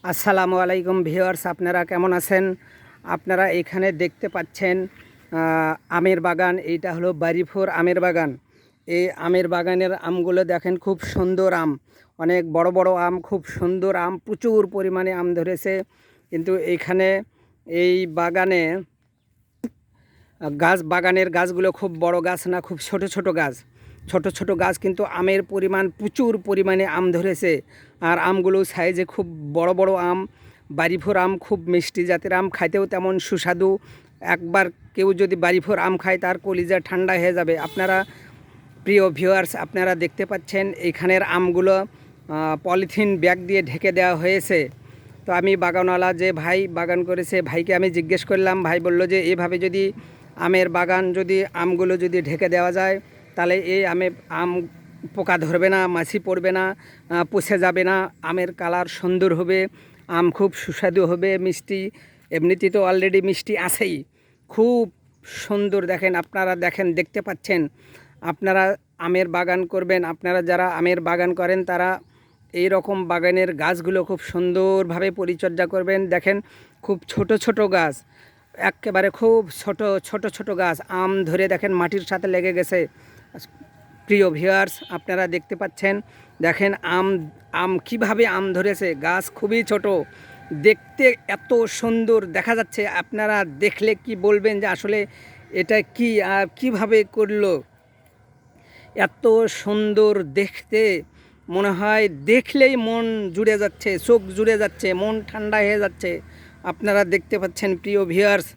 আসসালামু আলাইকুম ভিউয়ার্স, আপনারা কেমন আছেন? আপনারা এখানে দেখতে পাচ্ছেন আমের বাগান। এইটা হলো বাড়িপুর আমের বাগান। এই আমের বাগানের আমগুলো দেখেন, খুব সুন্দর আম, অনেক বড় বড় আম, খুব সুন্দর আম, প্রচুর পরিমাণে আম ধরেছে। কিন্তু এইখানে এই বাগানে বাগানের গাছগুলো খুব বড় গাছ না, খুব ছোট ছোট গাছ, ছোট ছোট গাছ, কিন্তু আমের পরিমাণ প্রচুর পরিমাণে আম ধরেছে। আর আমগুলো সাইজে খুব বড় বড় আম। বাড়িভোর আম খুব মিষ্টি জাতের আম, খাইতেও তেমন সুস্বাদু। একবার কেউ যদি বাড়িভোর আম খায় তার কলিজা ঠান্ডা হয়ে যাবে। আপনারা প্রিয় ভিউয়ার্স, আপনারা দেখতে পাচ্ছেন এইখানের আমগুলো পলিথিন ব্যাগ দিয়ে ঢেকে দেওয়া হয়েছে। তো আমি বাগানওয়ালা যে ভাই বাগান করেছে, ভাইকে আমি জিজ্ঞেস করলাম। ভাই বলল যে এভাবে যদি আমের বাগান, যদি আমগুলো যদি ঢেকে দেওয়া যায়, তাহলে এই আম পোকা ধরবে না, মাছি পড়বে না, পচে যাবে না, আমের কালার সুন্দর হবে, আম খুব সুস্বাদু হবে, মিষ্টি। এমনিতে তো অলরেডি মিষ্টি আছেই, খুব সুন্দর। দেখেন, আপনারা দেখেন, দেখতে পাচ্ছেন। আপনারা আমের বাগান করবেন, আপনারা যারা আমের বাগান করেন তারা এই রকম বাগানের গাছগুলো খুব সুন্দরভাবে পরিচর্যা করবেন। দেখেন, খুব ছোট ছোট গাছ, একেবারে খুব ছোট ছোট ছোট গাছ, আম ধরে দেখেন মাটির সাথে লেগে গেছে। প্রিয় ভিউয়ার্স, আপনারা দেখতে পাচ্ছেন, দেখেন আম আম কিভাবে আম ধরেছে। গাছ খুবই ছোট, দেখতে এত সুন্দর দেখা যাচ্ছে। আপনারা দেখলে কি বলবেন যে আসলে এটা কি আর কীভাবে করলো। এত সুন্দর দেখতে, মনে হয় দেখলেই মন জুড়ে যাচ্ছে, চোখ জুড়ে যাচ্ছে, মন ঠান্ডা হয়ে যাচ্ছে। আপনারা দেখতে পাচ্ছেন প্রিয় ভিউয়ার্স,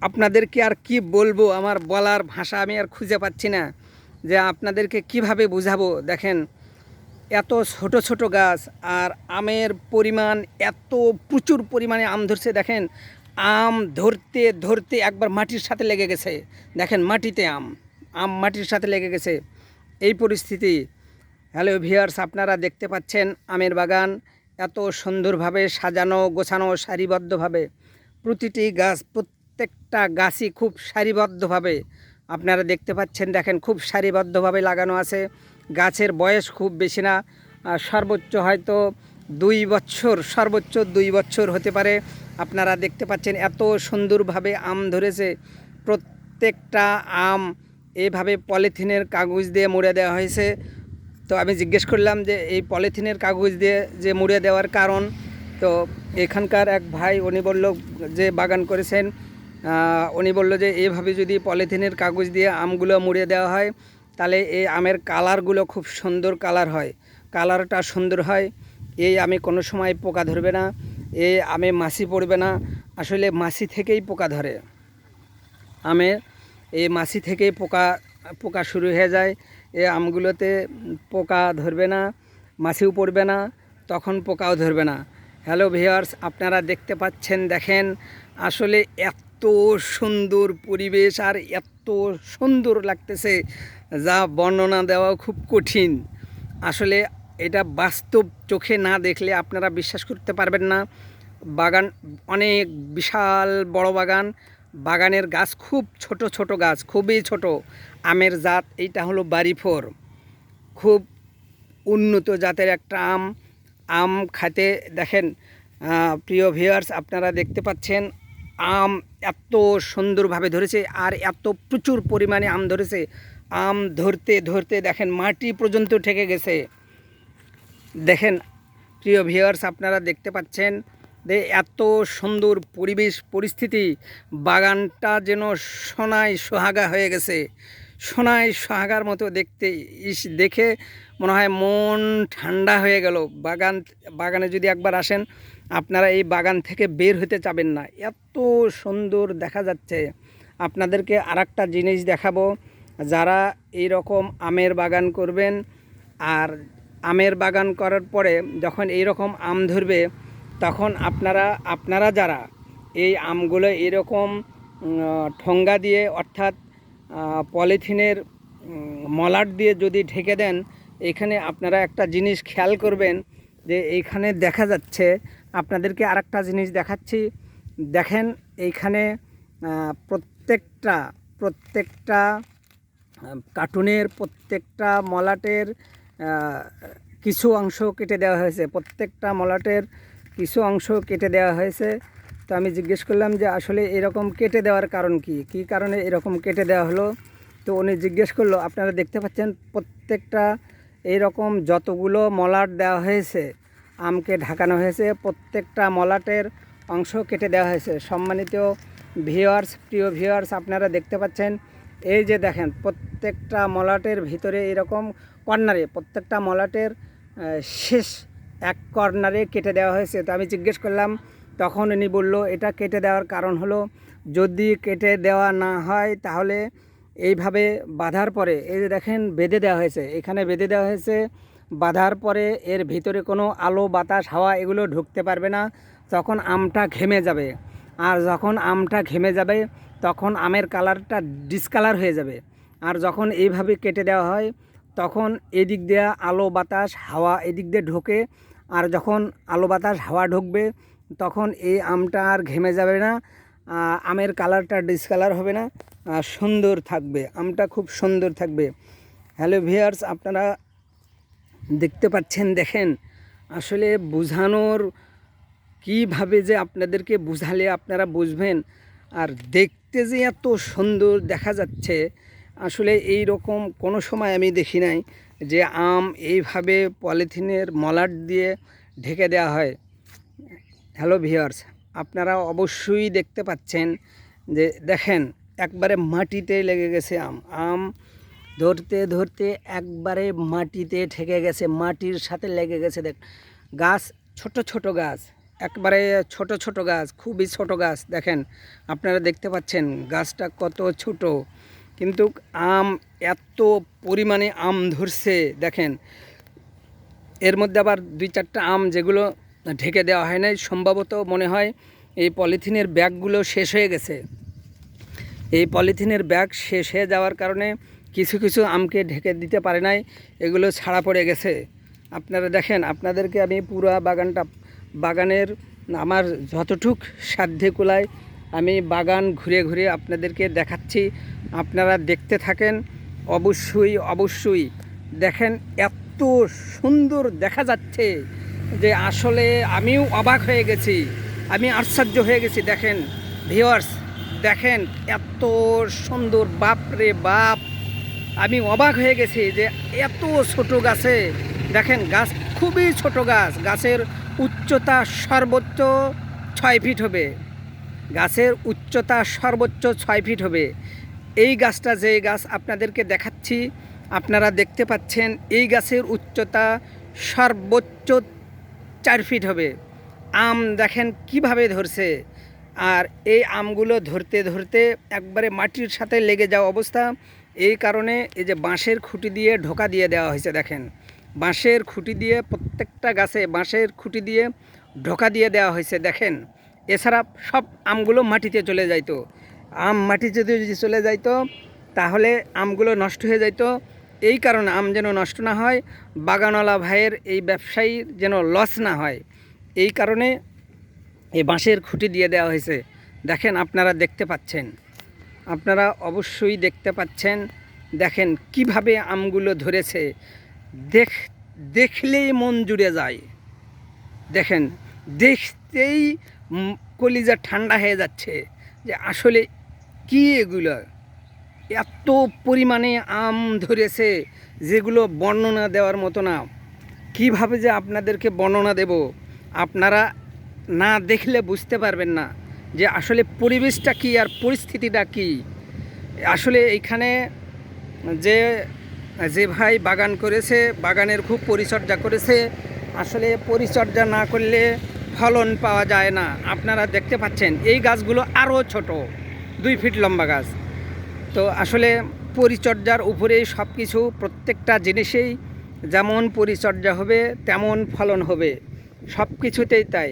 আপনাদেরকে আর কি বলবো, আমার বলার ভাষা আমি আর খুঁজে পাচ্ছি না যে আপনাদেরকে কিভাবে বুঝাবো। দেখেন, এত ছোট ছোট গাছ, আর আমের পরিমাণ এত প্রচুর পরিমাণে আম ধরছে। দেখেন, আম ধরতে ধরতে একবার মাটির সাথে লেগে গেছে। দেখেন, মাটিতে আম, আম মাটির সাথে লেগে গেছে, এই পরিস্থিতি। হ্যালো ভিউয়ার্স, আপনারা দেখতে পাচ্ছেন আমের বাগান এত সুন্দরভাবে সাজানো গোছানো, সারিবদ্ধভাবে। প্রতিটি গাছ, প্রত্যেকটা গাছই খুব সারিবদ্ধভাবে আপনারা দেখতে পাচ্ছেন। দেখেন, খুব সারিবদ্ধভাবে লাগানো আছে। গাছের বয়স খুব বেশি না, সর্বোচ্চ হয়তো 2 বছর, সর্বোচ্চ 2 বছর হতে পারে। আপনারা দেখতে পাচ্ছেন এত সুন্দরভাবে আম ধরেছে। প্রত্যেকটা আম এইভাবে পলিথিনের কাগজ দিয়ে মুড়ে দেওয়া হয়েছে। তো আমি জিজ্ঞেস করলাম যে এই পলিথিনের কাগজ দিয়ে যে মুড়ে দেওয়ার কারণ। তো এখানকার এক ভাই, উনি বলল যে বাগান করেছেন, উনি বলল যে এইভাবে যদি পলিথিনের কাগজ দিয়ে আমগুলো মুড়ে দেওয়া হয়, তাহলে এই আমের কালারগুলো খুব সুন্দর কালার হয়, কালারটা সুন্দর হয়। এই আমে কোনো সময় পোকা ধরবে না, এই আমে মাছি পড়বে না। আসলে মাছি থেকেই পোকা ধরে আমের, এই মাছি থেকেই পোকা পোকা শুরু হয়ে যায়। এই আমগুলোতে পোকা ধরবে না, মাছিও পড়বে না, তখন পোকাও ধরবে না। হ্যালো ভিউয়ার্স, আপনারা দেখতে পাচ্ছেন, দেখেন আসলে এত সুন্দর পরিবেশ আর এত সুন্দর লাগতেছে, যা বর্ণনা দেওয়া খুব কঠিন। আসলে এটা বাস্তব চোখে না দেখলে আপনারা বিশ্বাস করতে পারবেন না। বাগান অনেক বিশাল বড় বাগান, বাগানের গাছ খুব ছোট ছোট গাছ, খুবই ছোট। আমের জাত এইটা হলো বাড়িফোর, খুব উন্নত জাতের একটা আম। আম খাতে দেখেন, প্রিয় ভিউয়ার্স, আপনারা দেখতে পাচ্ছেন আম এত সুন্দরভাবে ধরেছে, আর এত প্রচুর পরিমাণে আম ধরেছে। আম ধরতে ধরতে দেখেন মাটি পর্যন্ত ঠেকে গেছে। দেখেন প্রিয় ভিউয়ার্স, আপনারা দেখতে পাচ্ছেন যে এত সুন্দর পরিবেশ পরিস্থিতি, বাগানটা যেন সোনায় সোহাগা হয়ে গেছে, সোনায় সোহাগার মতো দেখতে। দেখে মনে হয় মন ঠান্ডা হয়ে গেল। বাগানে যদি একবার আসেন, আপনারা এই বাগান থেকে বের হতে চাবেন না, এত সুন্দর দেখা যাচ্ছে। আপনাদেরকে আরেকটা জিনিস দেখাবো, যারা এই রকম আমের বাগান করবেন, আর আমের বাগান করার পরে যখন এই রকম আম ধরবে, তখন আপনারা যারা এই আমগুলো এরকম ঠোঙ্গা দিয়ে, অর্থাৎ পলিথিনের মলাট দিয়ে যদি ঢেকে দেন, এখানে আপনারা একটা জিনিস খেয়াল করবেন যে এইখানে দেখা যাচ্ছে, আপনাদেরকে আরেকটা জিনিস দেখাচ্ছি। দেখেন এইখানে প্রত্যেকটা কার্টুনের প্রত্যেকটা মলাটের কিছু অংশ কেটে দেওয়া হয়েছে। প্রত্যেকটা মলাটের কিছু অংশ কেটে দেওয়া হয়েছে। তো আমি জিজ্ঞেস করলাম যে আসলে এরকম কেটে দেওয়ার কারণ কী কারণে এরকম কেটে দেওয়া হলো। তো উনি জিজ্ঞেস করলো, আপনারা দেখতে পাচ্ছেন প্রত্যেকটা এইরকম যতগুলো মলাট দেওয়া হয়েছে, আমকে ঢাকানো হয়েছে, প্রত্যেকটা মলাটের অংশ কেটে দেওয়া হয়েছে। সম্মানিত ভিউয়ার্স, প্রিয় ভিউয়ার্স, আপনারা দেখতে পাচ্ছেন এই যে দেখেন প্রত্যেকটা মলাটের ভিতরে এরকম কর্নারে, প্রত্যেকটা মলাটের শেষ এক কর্নারে কেটে দেওয়া হয়েছে। তো আমি জিজ্ঞেস করলাম, তখন উনি বলল এটা কেটে দেওয়ার কারণ হলো যদি কেটে দেওয়া না হয় তাহলে এইভাবে বাঁধার পরে, এই যে দেখেন বেঁধে দেওয়া হয়েছে, এখানে বেঁধে দেওয়া হয়েছে, বাঁধার পরে এর ভিতরে কোনো আলো বাতাস হাওয়া এগুলো ঢুকতে পারবে না, তখন আমটা ঘেমে যাবে। আর যখন আমটা ঘেমে যাবে তখন আমের কালারটা ডিসকালার হয়ে যাবে। আর যখন এইভাবে কেটে দেওয়া হয় তখন এদিক দিয়ে আলো বাতাস হাওয়া এদিক দিয়ে ঢোকে, আর যখন আলো বাতাস হাওয়া ঢুকবে তখন এই আমটা আর ঘেমে যাবে না, আমের কালারটা ডিসকালার হবে না, সুন্দর থাকবে, আমটা খুব সুন্দর থাকবে। হ্যালো ভিউয়ার্স, আপনারা দেখতে পাচ্ছেন, দেখেন আসলে বোঝানোর কীভাবে যে আপনাদেরকে বুঝালে আপনারা বুঝবেন, আর দেখতে যে এত সুন্দর দেখা যাচ্ছে, আসলে এই রকম কোনো সময় আমি দেখি নাই যে আম এইভাবে পলিথিনের মলাট দিয়ে ঢেকে দেওয়া হয়। হ্যালো ভিউয়ার্স, আপনারা অবশ্যই দেখতে পাচ্ছেন যে দেখেন একবারে মাটিতে লেগে গেছে আম ধরতে ধরতে একবারে মাটিতে ঠেকে গেছে, মাটির সাথে লেগে গেছে। দেখ গাছ, ছোট ছোট গাছ, একবারে ছোট ছোট গাছ, খুবই ছোট গাছ। দেখেন আপনারা দেখতে পাচ্ছেন গাছটা কত ছোট, কিন্তু আম এত পরিমাণে আম ধরছে। দেখেন এর মধ্যে আবার 2-4টা আম যেগুলো ঢেকে দেওয়া হয় নাই, সম্ভবত মনে হয় এই পলিথিনের ব্যাগগুলো শেষ হয়ে গেছে। এই পলিথিনের ব্যাগ শেষ হয়ে যাওয়ার কারণে কিছু কিছু আমকে ঢেকে দিতে পারে নাই, এগুলো ছাড়া পড়ে গেছে। আপনারা দেখেন, আপনাদেরকে আমি পুরো বাগানের আমার যতটুক সাধ্যে কুলায় আমি বাগান ঘুরে ঘুরে আপনাদেরকে দেখাচ্ছি, আপনারা দেখতে থাকেন। অবশ্যই দেখেন এত সুন্দর দেখা যাচ্ছে যে আসলে আমিও অবাক হয়ে গেছি, আমি আশ্চর্য হয়ে গেছি। দেখেন ভিউয়ার্স, দেখেন এত সুন্দর, বাপ রে বাপ, আমি অবাক হয়ে গেছি যে এত ছোট গাছে, দেখেন গাছ খুবই ছোট গাছ, গাছের উচ্চতা সর্বোচ্চ 6 ফিট হবে, গাছের উচ্চতা সর্বোচ্চ 6 ফিট হবে। এই গাছটা, যে গাছ আপনাদেরকে দেখাচ্ছি, আপনারা দেখতে পাচ্ছেন এই গাছের উচ্চতা সর্বোচ্চ 4 ফিট হবে। আম দেখেন কিভাবে ধরছে, আর এই আমগুলো ধরতে ধরতে একবারে মাটির সাথে লেগে যাওয়া অবস্থা। এই কারণে এই যে বাঁশের খুঁটি দিয়ে ঢোকা দিয়ে দেওয়া হয়েছে। দেখেন বাঁশের খুঁটি দিয়ে প্রত্যেকটা গাছে বাঁশের খুঁটি দিয়ে ঢোকা দিয়ে দেওয়া হয়েছে। দেখেন এছাড়া সব আমগুলো মাটিতে চলে যাইতো, আম মাটিতে যদি চলে যাইতো তাহলে আমগুলো নষ্ট হয়ে যাইতো। এই কারণে আম যেন নষ্ট না হয়, বাগানওয়ালা ভাইয়ের এই ব্যবসায়ীর যেন লস না হয়, এই কারণে এই বাঁশের খুঁটি দিয়ে দেওয়া হয়েছে। দেখেন আপনারা দেখতে পাচ্ছেন, আপনারা অবশ্যই দেখতে পাচ্ছেন। দেখেন কিভাবে আমগুলো ধরেছে, দেখলেই মন জুড়ে যায়। দেখেন দেখতেই কলিজা ঠান্ডা হয়ে যাচ্ছে যে আসলে কি এগুলো, এত পরিমাণে আম ধরেছে যেগুলো বর্ণনা দেওয়ার মতো না। কিভাবে যে আপনাদেরকে বর্ণনা দেব, আপনারা না দেখলে বুঝতে পারবেন না যে আসলে পরিবেশটা কী আর পরিস্থিতিটা কী। আসলে এইখানে যে যে ভাই বাগান করেছে, বাগানের খুব পরিচর্যা করেছে, আসলে পরিচর্যা না করলে ফলন পাওয়া যায় না। আপনারা দেখতে পাচ্ছেন এই গাছগুলো আরও ছোট, 2 ফিট লম্বা গাছ। তো আসলে পরিচর্যার উপরেই সব কিছু, প্রত্যেকটা জিনিসেই যেমন পরিচর্যা হবে তেমন ফলন হবে, সব কিছুতেই তাই।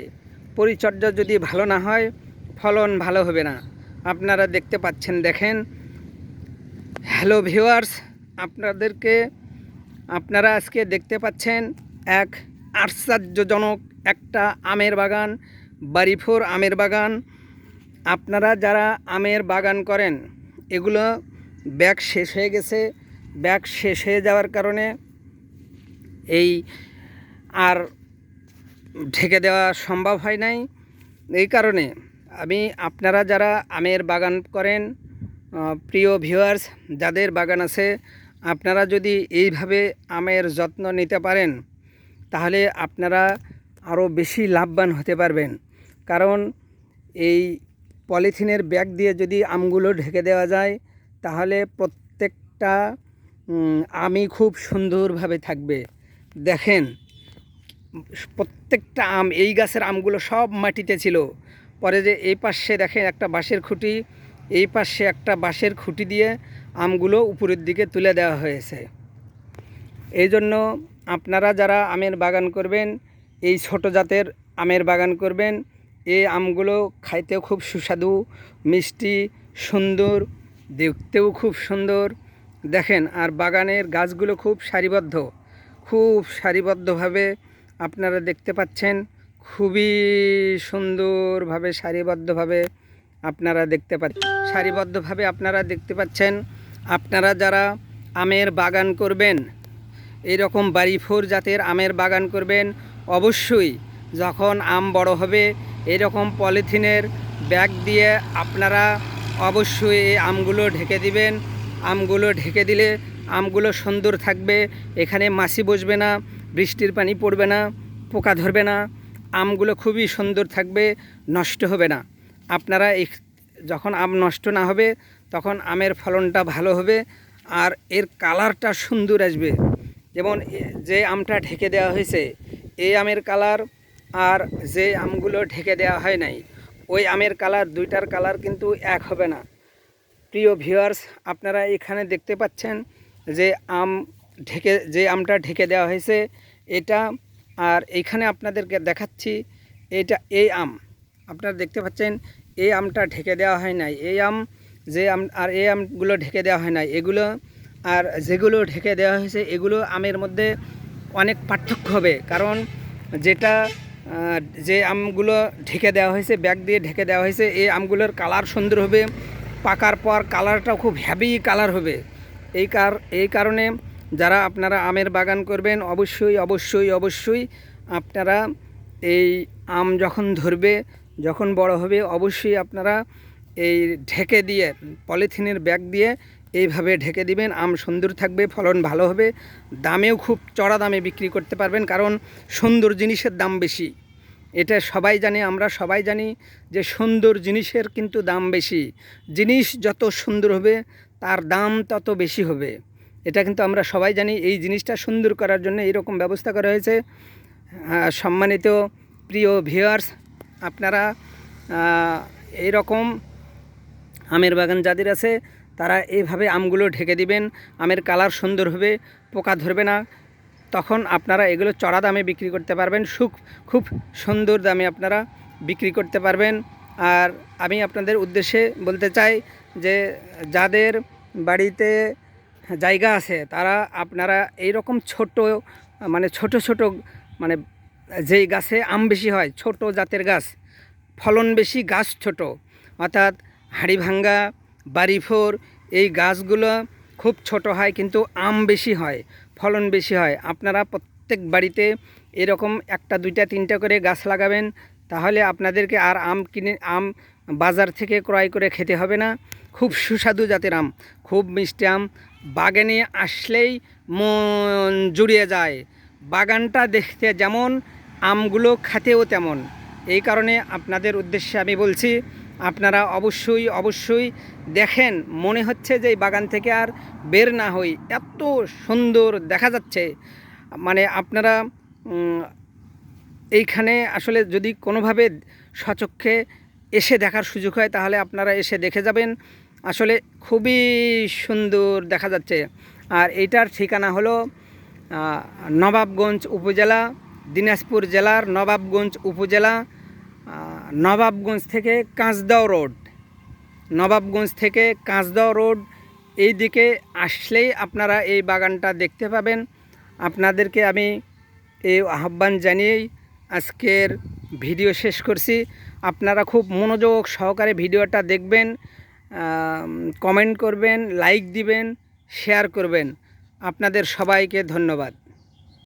পরিচর্যা যদি ভালো না হয় ফলন ভালো হবে না। আপনারা দেখতে পাচ্ছেন, দেখেন। হ্যালো ভিউয়ার্স, আপনারা আজকে দেখতে পাচ্ছেন এক আশ্চর্যজনক একটা আমের বাগান, বাড়িফোর আমের বাগান। আপনারা যারা আমের বাগান করেন, এগুলো ব্যাগ শেষ হয়ে গেছে, ব্যাগ শেষ হয়ে যাওয়ার কারণে এই আর ঢেকে দেওয়া সম্ভব হয় নাই। এই কারণে আমি আপনারা যারা আমের বাগান করেন, প্রিয় ভিউয়ার্স যাদের বাগান আছে, আপনারা যদি এইভাবে আমের যত্ন নিতে পারেন তাহলে আপনারা আরও বেশি লাভবান হতে পারবেন। কারণ এই পলিথিনের ব্যাগ দিয়ে যদি আমগুলো ঢেকে দেওয়া যায় তাহলে প্রত্যেকটা আমই খুব সুন্দরভাবে থাকবে। দেখেন প্রত্যেকটা আম, এই গাছের আমগুলো সব মাটিতে ছিল, পরে যে এই পাশে দেখেন একটা বাঁশের খুঁটি, এই পাশে একটা বাঁশের খুঁটি দিয়ে আমগুলো উপরের দিকে তুলে দেওয়া হয়েছে। এই জন্য আপনারা যারা আমের বাগান করবেন, এই ছোট জাতের আমের বাগান করবেন, এই আমগুলো খাইতেও খুব সুস্বাদু, মিষ্টি, সুন্দর, দেখতেও খুব সুন্দর। দেখেন আর বাগানের গাছগুলো খুব সারিবদ্ধভাবে আপনারা দেখতে পাচ্ছেন, খুবই সুন্দরভাবে সারিবদ্ধভাবে আপনারা দেখতে পাচ্ছেন। আপনারা যারা আমের বাগান করবেন, এইরকম বাড়িফোর জাতের আমের বাগান করবেন, অবশ্যই যখন আম বড় হবে এরকম পলিথিনের ব্যাগ দিয়ে আপনারা অবশ্যই এই আমগুলো ঢেকে দিবেন। আমগুলো ঢেকে দিলে আমগুলো সুন্দর থাকবে, এখানে মাছি বসবে না, বৃষ্টির পানি পড়বে না, পোকা ধরবে না, আমগুলো খুবই সুন্দর থাকবে, নষ্ট হবে না। আপনারা যখন আম নষ্ট না হবে তখন আমের ফলনটা ভালো হবে আর এর কালারটা সুন্দর আসবে। যেমন যে আমটা ঢেকে দেওয়া হয়েছে এই আমের কালার আর যে আমগুলো ঢেকে দেওয়া হয় নাই ওই আমের কালার, দুইটার কালার কিন্তু এক হবে না। প্রিয় ভিউয়ার্স আপনারা এখানে দেখতে পাচ্ছেন যে যে আমটা ঢেকে দেওয়া হয়েছে এটা, আর এইখানে আপনাদেরকে দেখাচ্ছি এই আম আপনারা দেখতে পাচ্ছেন, এই আমটা ঢেকে দেওয়া হয় নাই, এই আমগুলো ঢেকে দেওয়া হয় নাই, এগুলো আর যেগুলো ঢেকে দেওয়া হয়েছে এগুলো আমের মধ্যে অনেক পার্থক্য হবে। কারণ যে আমগুলো ঢেকে দেওয়া হয়েছে, ব্যাগ দিয়ে ঢেকে দেওয়া হয়েছে, এই আমগুলোর কালার সুন্দর হবে, পাকার পর কালারটাও খুব হ্যাভি কালার হবে। এই কারণে যারা আপনারা আমের বাগান করবেন অবশ্যই আপনারা এই আম যখন ধরবে, যখন বড় হবে, অবশ্যই আপনারা এই ঢেকে দিয়ে পলিথিনের ব্যাগ দিয়ে এইভাবে ঢেকে দিবেন। আম সুন্দর থাকবে, ফলন ভালো হবে, দামেও খুব চড়া দামে বিক্রি করতে পারবেন। কারণ সুন্দর জিনিসের দাম বেশি, এটা সবাই জানে, আমরা সবাই জানি যে সুন্দর জিনিসের কিন্তু দাম বেশি। জিনিস যত সুন্দর হবে তার দাম তত বেশি হবে, এটা কিন্তু আমরা সবাই জানি। এই জিনিসটা সুন্দর করার জন্য এইরকম ব্যবস্থা করা হয়েছে। সম্মানিত প্রিয় ভিউয়ার্স আপনারা এইরকম আমের বাগান যাদের আছে তারা এইভাবে আমগুলো ঢেকে দিবেন, আমের কালার সুন্দর হবে, পোকা ধরবে না, তখন আপনারা এগুলো চড়া দামে বিক্রি করতে পারবেন, খুব সুন্দর দামে আপনারা বিক্রি করতে পারবেন। আর আমি আপনাদের উদ্দেশ্যে বলতে চাই যে যাদের বাড়িতে জায়গা আছে তারা আপনারা এইরকম ছোট মানে যেই গাছে আম বেশি হয়, ছোট জাতের গাছ, ফলন বেশি, গাছ ছোট, অর্থাৎ হাড়িভাঙ্গা, বাড়িফোর, এই গাছগুলো খুব ছোট হয় কিন্তু আম বেশি হয়, ফলন বেশি হয়। আপনারা প্রত্যেক বাড়িতে এরকম একটা, দুইটা, তিনটা করে গাছ লাগাবেন, তাহলে আপনাদেরকে আর আম বাজার থেকে ক্রয় করে খেতে হবে না। খুব সুস্বাদু জাতের আম, খুব মিষ্টি আম, বাগানে আসলেই মন জুড়িয়ে যায়। বাগানটা দেখতে যেমন, আমগুলো খেতেও তেমন। এই কারণে আপনাদের উদ্দেশ্যে আমি বলছি আপনারা অবশ্যই দেখেন, মনে হচ্ছে যে এই বাগান থেকে আর বের না হই, এত সুন্দর দেখা যাচ্ছে। মানে আপনারা এইখানে আসলে যদি কোনোভাবে সচক্ষে এসে দেখার সুযোগ হয় তাহলে আপনারা এসে দেখে যাবেন, আসলে খুবই সুন্দর দেখা যাচ্ছে। আর এইটার ঠিকানা হলো নবাবগঞ্জ উপজেলা, দিনাজপুর জেলার নবাবগঞ্জ উপজেলা, নবাবগঞ্জ থেকে কাঁচদাও রোড এই দিকে আসলেই আপনারা এই বাগানটা দেখতে পাবেন। আপনাদেরকে আমি এই আহ্বান জানিয়েই আজকের ভিডিও শেষ করছি। আপনারা খুব মনোযোগ সহকারে ভিডিওটা দেখবেন, কমেন্ট করবেন, লাইক দিবেন, শেয়ার করবেন। আপনাদের সবাইকে ধন্যবাদ।